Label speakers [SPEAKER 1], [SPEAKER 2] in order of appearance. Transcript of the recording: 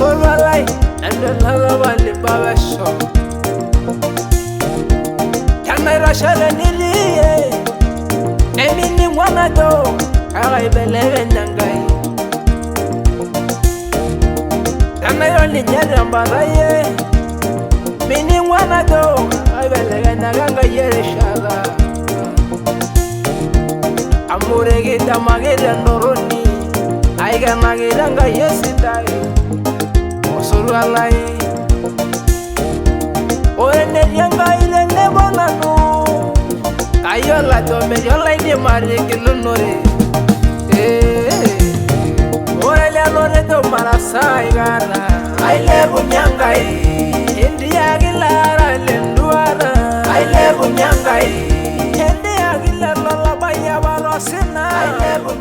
[SPEAKER 1] Osolwalai endelabali babesho Kamera shaleniliye Emini mwanado Akaibelege nyangai Kamera ninyere mbaraye Mini mwanado Akaibelege nyaganga yereshala Amuregita magere ndoroni Aiga magiranga yesidai Osolwalai Oene yanga ile nebonanu Ayola tome yola ide mariki lunore Oele lore to marasa igara Aile bunyangai India gilara lenduara Aile bunyangai India gilara lola baya barosina Aile bunyangai